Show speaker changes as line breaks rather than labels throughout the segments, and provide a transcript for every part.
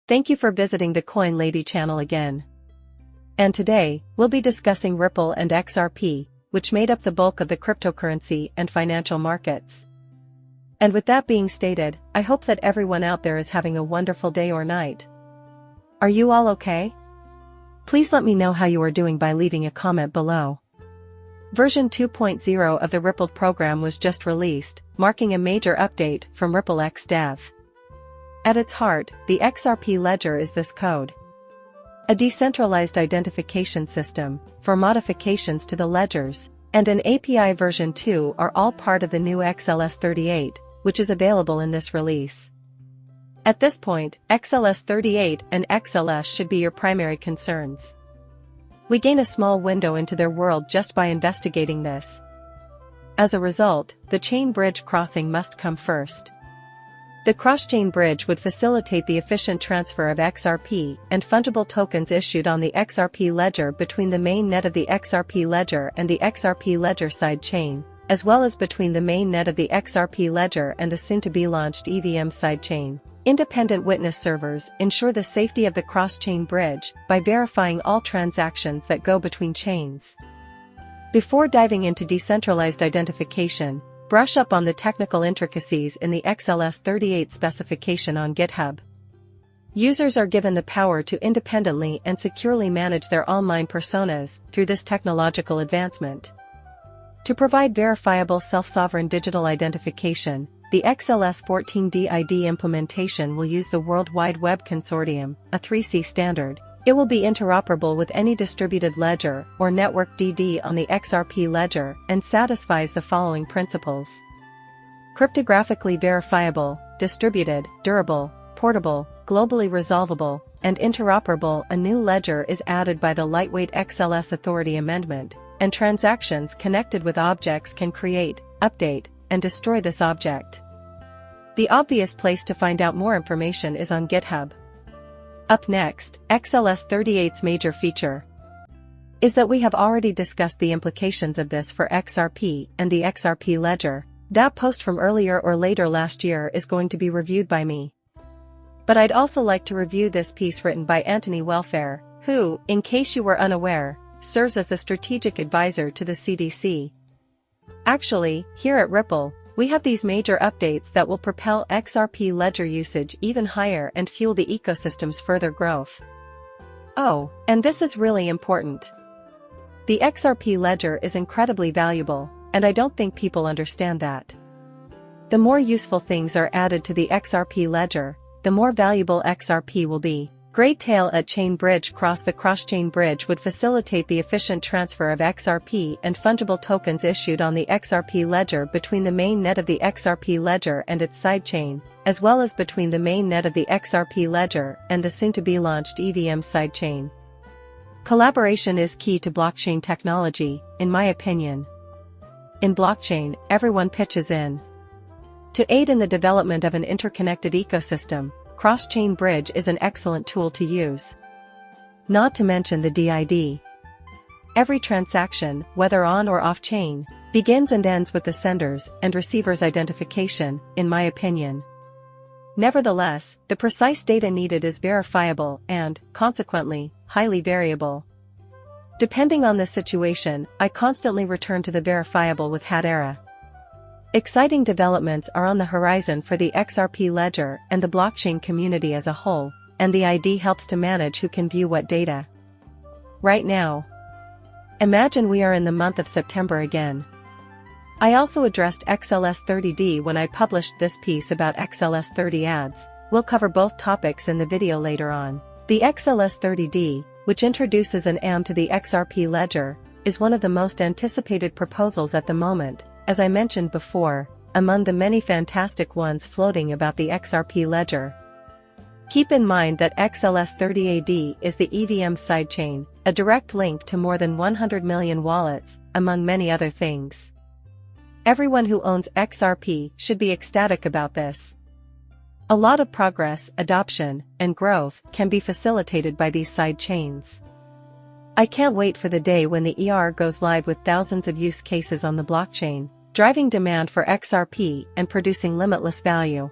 Thank you for visiting the Coin Lady channel again. And today, we'll be discussing Ripple and XRP, which made up the bulk of the cryptocurrency and financial markets. And with that being stated, I hope that everyone out there is having a wonderful day or night. Are you all okay? Please let me know how you are doing by leaving a comment below. Version 2.0 of the Ripple program was just released, marking a major update from Ripple X Dev. At its heart, the XRP ledger is this code. A decentralized identification system for modifications to the ledgers, and an API version 2 are all part of the new XLS38, which is available in this release. At this point, XLS38 and XLS should be your primary concerns. We gain a small window into their world just by investigating this. As a result, the chain bridge crossing must come first. The cross-chain bridge would facilitate the efficient transfer of XRP and fungible tokens issued on the XRP ledger between the main net of the XRP ledger and the XRP ledger sidechain, as well as between the main net of the XRP ledger and the soon-to-be-launched EVM sidechain. Independent witness servers ensure the safety of the cross-chain bridge by verifying all transactions that go between chains. Before diving into decentralized identification, brush up on the technical intricacies in the XLS38 specification on GitHub. Users are given the power to independently and securely manage their online personas through this technological advancement. To provide verifiable self-sovereign digital identification, the XLS14DID implementation will use the World Wide Web Consortium, a 3C standard. It will be interoperable with any distributed ledger or network DD on the XRP ledger and satisfies the following principles: cryptographically verifiable, distributed, durable, portable, globally resolvable, and interoperable. A new ledger is added by the lightweight XLS Authority Amendment, and transactions connected with objects can create, update, and destroy this object. The obvious place to find out more information is on GitHub. Up next, XLS38's major feature is that we have already discussed the implications of this for XRP and the XRP ledger. That post from earlier or later last year is going to be reviewed by me. But I'd also like to review this piece written by Anthony Welfare, who, in case you were unaware, serves as the strategic advisor to the CDC. Actually, here at Ripple, we have these major updates that will propel XRP ledger usage even higher and fuel the ecosystem's further growth. Oh, and this is really important. The XRP ledger is incredibly valuable, and I don't think people understand that. The more useful things are added to the XRP ledger, the more valuable XRP will be. Great tail at chain bridge cross. The cross-chain bridge would facilitate the efficient transfer of XRP and fungible tokens issued on the XRP ledger between the main net of the XRP ledger and its sidechain, as well as between the main net of the XRP ledger and the soon-to-be-launched EVM sidechain. Collaboration is key to blockchain technology, in my opinion. In blockchain, everyone pitches in. To aid in the development of an interconnected ecosystem, cross-chain bridge is an excellent tool to use. Not to mention the DID. Every transaction, whether on or off-chain, begins and ends with the sender's and receiver's identification, in my opinion. Nevertheless, the precise data needed is verifiable and, consequently, highly variable. Depending on the situation, I constantly return to the verifiable with Hadera. Exciting developments are on the horizon for the XRP ledger and the blockchain community as a whole, and the ID helps to manage who can view what data. Right now. Imagine we are in the month of September again. I also addressed XLS30D when I published this piece about XLS30 ads. We'll cover both topics in the video later on. The XLS30D, which introduces an AM to the XRP ledger, is one of the most anticipated proposals at the moment, as I mentioned before, among the many fantastic ones floating about the XRP ledger. Keep in mind that XLS30AD is the EVM sidechain, a direct link to more than 100 million wallets, among many other things. Everyone who owns XRP should be ecstatic about this. A lot of progress, adoption, and growth can be facilitated by these side chains. I can't wait for the day when the ER goes live with thousands of use cases on the blockchain, driving demand for XRP and producing limitless value.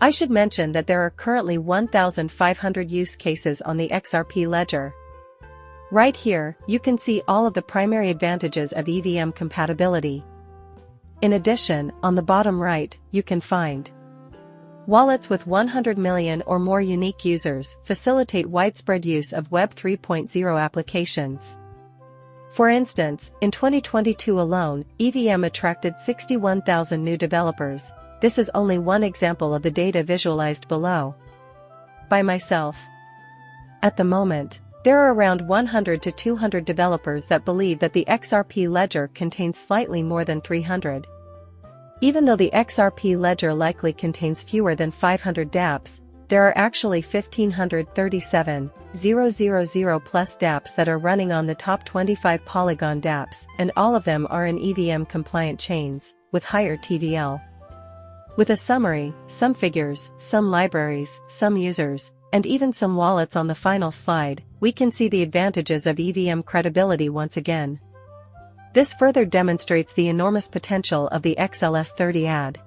I should mention that there are currently 1,500 use cases on the XRP ledger. Right here, you can see all of the primary advantages of EVM compatibility. In addition, on the bottom right, you can find wallets with 100 million or more unique users facilitate widespread use of Web 3.0 applications. For instance, in 2022 alone, EVM attracted 61,000 new developers. This is only one example of the data visualized below by myself. At the moment, there are around 100 to 200 developers that believe that the XRP ledger contains slightly more than 300. Even though the XRP ledger likely contains fewer than 500 dApps, there are actually 1,537,000 plus dApps that are running on the top 25 Polygon dApps, and all of them are in EVM-compliant chains, with higher TVL. With a summary, some figures, some libraries, some users, and even some wallets on the final slide, we can see the advantages of EVM credibility once again. This further demonstrates the enormous potential of the XLS30 ad.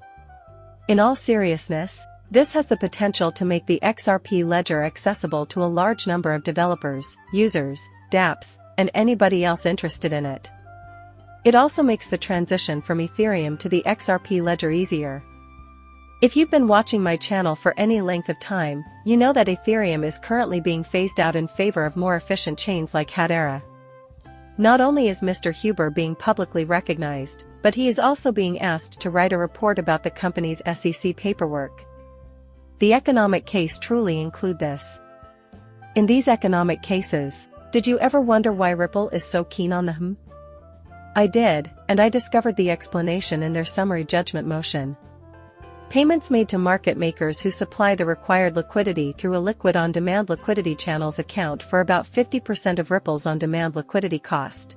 In all seriousness, this has the potential to make the XRP ledger accessible to a large number of developers, users, dApps, and anybody else interested in it. It also makes the transition from Ethereum to the XRP ledger easier. If you've been watching my channel for any length of time, you know that Ethereum is currently being phased out in favor of more efficient chains like Hedera. Not only is Mr. Huber being publicly recognized, but he is also being asked to write a report about the company's SEC paperwork. The economic case truly include this. In these economic cases, did you ever wonder why Ripple is so keen on them? I did, and I discovered the explanation in their summary judgment motion. Payments made to market makers who supply the required liquidity through a liquid on-demand liquidity channels account for about 50% of Ripple's on-demand liquidity cost.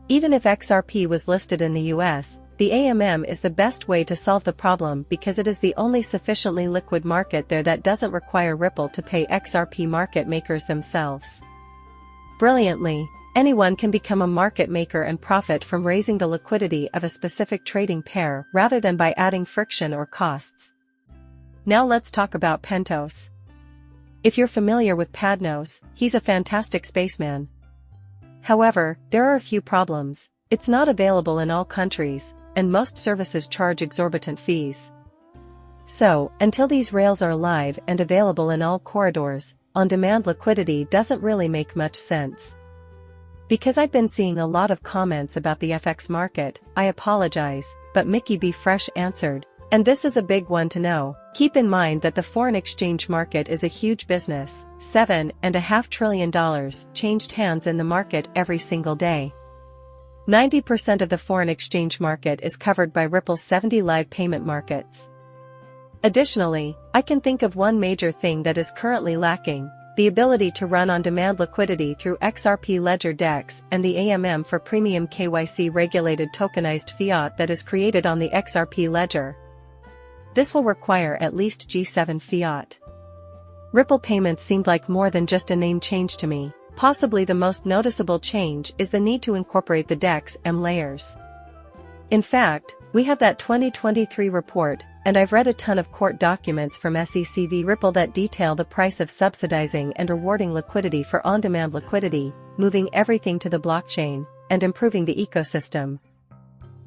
Even if XRP was listed in the US, the AMM is the best way to solve the problem because it is the only sufficiently liquid market there that doesn't require Ripple to pay XRP market makers themselves. Brilliantly, anyone can become a market maker and profit from raising the liquidity of a specific trading pair rather than by adding friction or costs. Now let's talk about Pentos. If you're familiar with Padnos, he's a fantastic spaceman. However, there are a few problems. It's not available in all countries, and most services charge exorbitant fees. So, until these rails are live and available in all corridors, on-demand liquidity doesn't really make much sense. Because I've been seeing a lot of comments about the FX market, I apologize, but Mickey B. Fresh answered, and this is a big one to know. Keep in mind that the foreign exchange market is a huge business. $7.5 trillion changed hands in the market every single day. 90% of the foreign exchange market is covered by Ripple's 70 live payment markets. Additionally, I can think of one major thing that is currently lacking: the ability to run on-demand liquidity through XRP Ledger DEX and the AMM for premium KYC regulated tokenized fiat that is created on the XRP ledger. This will require at least G7 fiat. Ripple payments seemed like more than just a name change to me. Possibly the most noticeable change is the need to incorporate the DEX M layers. In fact, we have that 2023 report, and I've read a ton of court documents from SEC v Ripple that detail the price of subsidizing and rewarding liquidity for on-demand liquidity, moving everything to the blockchain, and improving the ecosystem.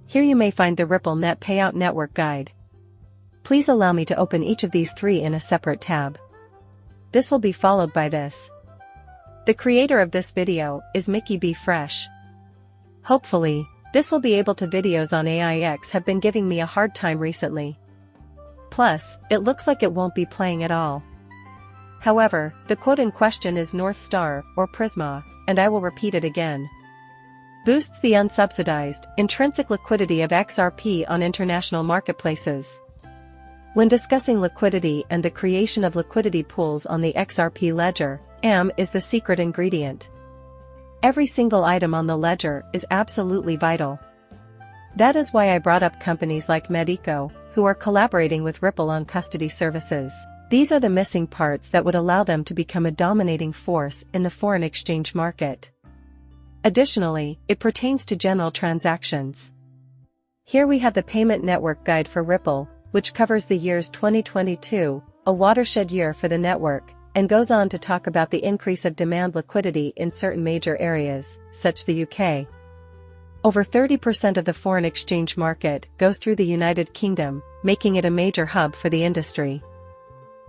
Here you may find the Ripple Net Payout Network Guide. Please allow me to open each of these three in a separate tab. This will be followed by this. The creator of this video is Mickey B. Fresh. Hopefully, this will be able to. Videos on AIX have been giving me a hard time recently. Plus, it looks like it won't be playing at all. However, the quote in question is North Star, or Prisma, and I will repeat it again. Boosts the unsubsidized, intrinsic liquidity of XRP on international marketplaces. When discussing liquidity and the creation of liquidity pools on the XRP ledger, AM is the secret ingredient. Every single item on the ledger is absolutely vital. That is why I brought up companies like Medico, who are collaborating with Ripple on custody services. These are the missing parts that would allow them to become a dominating force in the foreign exchange market. Additionally, it pertains to general transactions. Here we have the payment network guide for Ripple, which covers the years 2022, a watershed year for the network, and goes on to talk about the increase of demand liquidity in certain major areas, such the UK. Over 30% of the foreign exchange market goes through the United Kingdom, making it a major hub for the industry.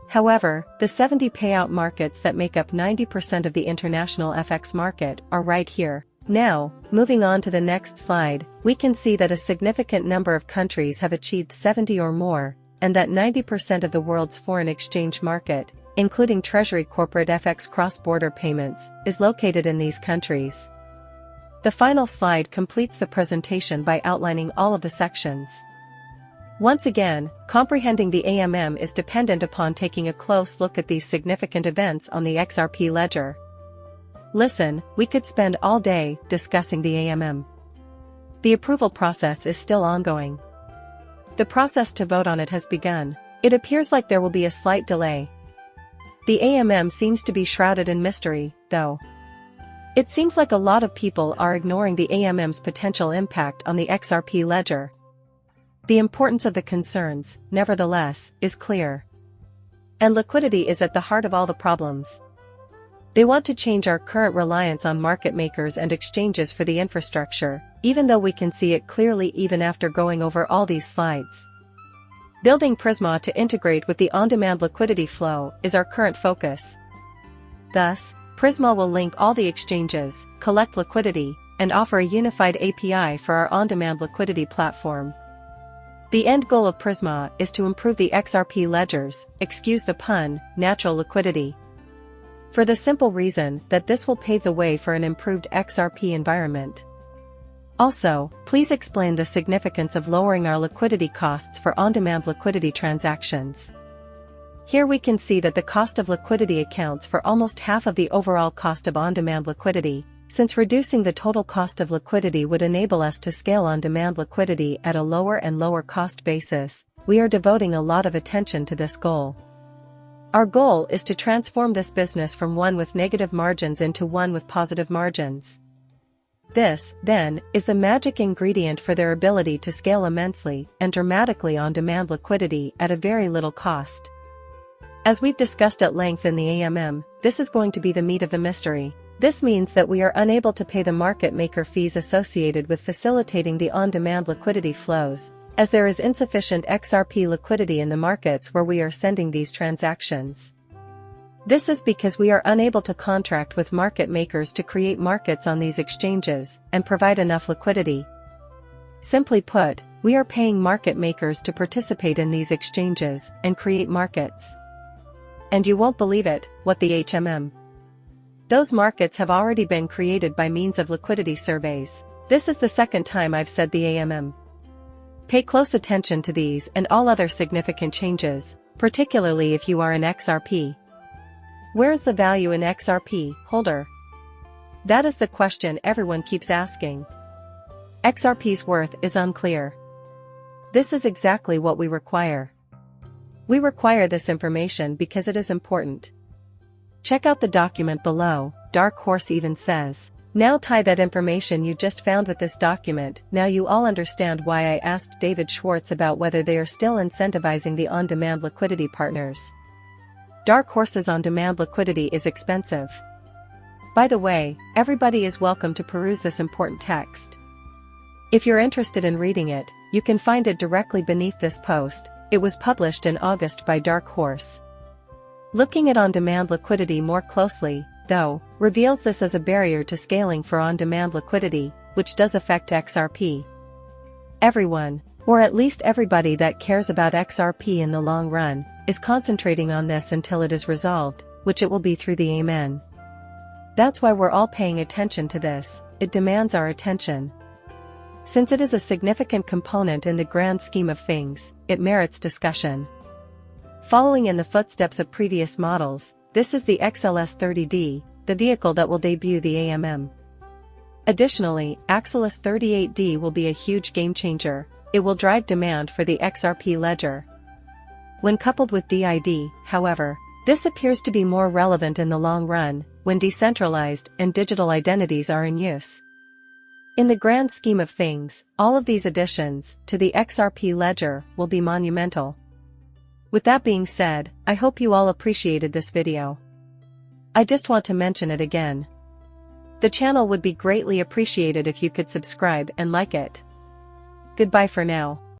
However, the 70 payout markets that make up 90% of the international FX market are right here. Now, moving on to the next slide, we can see that a significant number of countries have achieved 70 or more, and that 90% of the world's foreign exchange market, including Treasury corporate FX cross-border payments, is located in these countries. The final slide completes the presentation by outlining all of the sections. Once again, comprehending the AMM is dependent upon taking a close look at these significant events on the XRP ledger. Listen, we could spend all day discussing the AMM. The approval process is still ongoing. The process to vote on it has begun. It appears like there will be a slight delay. The AMM seems to be shrouded in mystery, though. It seems like a lot of people are ignoring the AMM's potential impact on the XRP ledger. The importance of the concerns, nevertheless, is clear. And liquidity is at the heart of all the problems. They want to change our current reliance on market makers and exchanges for the infrastructure, even though we can see it clearly even after going over all these slides. Building Prisma to integrate with the on-demand liquidity flow is our current focus. Thus, Prisma will link all the exchanges, collect liquidity, and offer a unified API for our on-demand liquidity platform. The end goal of Prisma is to improve the XRP ledger's, excuse the pun, natural liquidity. For the simple reason that this will pave the way for an improved XRP environment. Also, please explain the significance of lowering our liquidity costs for on-demand liquidity transactions. Here we can see that the cost of liquidity accounts for almost half of the overall cost of on-demand liquidity, since reducing the total cost of liquidity would enable us to scale on-demand liquidity at a lower and lower cost basis. We are devoting a lot of attention to this goal. Our goal is to transform this business from one with negative margins into one with positive margins. This, then, is the magic ingredient for their ability to scale immensely and dramatically on-demand liquidity at a very little cost. As we've discussed at length in the AMM, this is going to be the meat of the mystery. This means that we are unable to pay the market maker fees associated with facilitating the on-demand liquidity flows, as there is insufficient XRP liquidity in the markets where we are sending these transactions. This is because we are unable to contract with market makers to create markets on these exchanges and provide enough liquidity. Simply put, we are paying market makers to participate in these exchanges and create markets. And you won't believe it, what the HMM. Those markets have already been created by means of liquidity surveys. This is the second time I've said the AMM. Pay close attention to these and all other significant changes, particularly if you are an XRP. Where's the value in XRP holder? That is the question everyone keeps asking. XRP's worth is unclear. This is exactly what we require. We require this information because it is important. Check out the document below. Dark Horse even says, now tie that information you just found with this document. Now you all understand why I asked David Schwartz about whether they are still incentivizing the on-demand liquidity partners. Dark Horse's on-demand liquidity is expensive. By the way, everybody is welcome to peruse this important text. If you're interested in reading it, you can find it directly beneath this post. It was published in August by Dark Horse. Looking at on-demand liquidity more closely, though, reveals this as a barrier to scaling for on-demand liquidity, which does affect XRP. Everyone, or at least everybody that cares about XRP in the long run, is concentrating on this until it is resolved, which it will be through the Amen. That's why we're all paying attention to this. It demands our attention. Since it is a significant component in the grand scheme of things, it merits discussion. Following in the footsteps of previous models, this is the XLS30D, the vehicle that will debut the AMM. Additionally, Axelis 38D will be a huge game changer. It will drive demand for the XRP ledger. When coupled with DID, however, this appears to be more relevant in the long run, when decentralized and digital identities are in use. In the grand scheme of things, all of these additions to the XRP ledger will be monumental. With that being said, I hope you all appreciated this video. I just want to mention it again. The channel would be greatly appreciated if you could subscribe and like it. Goodbye for now.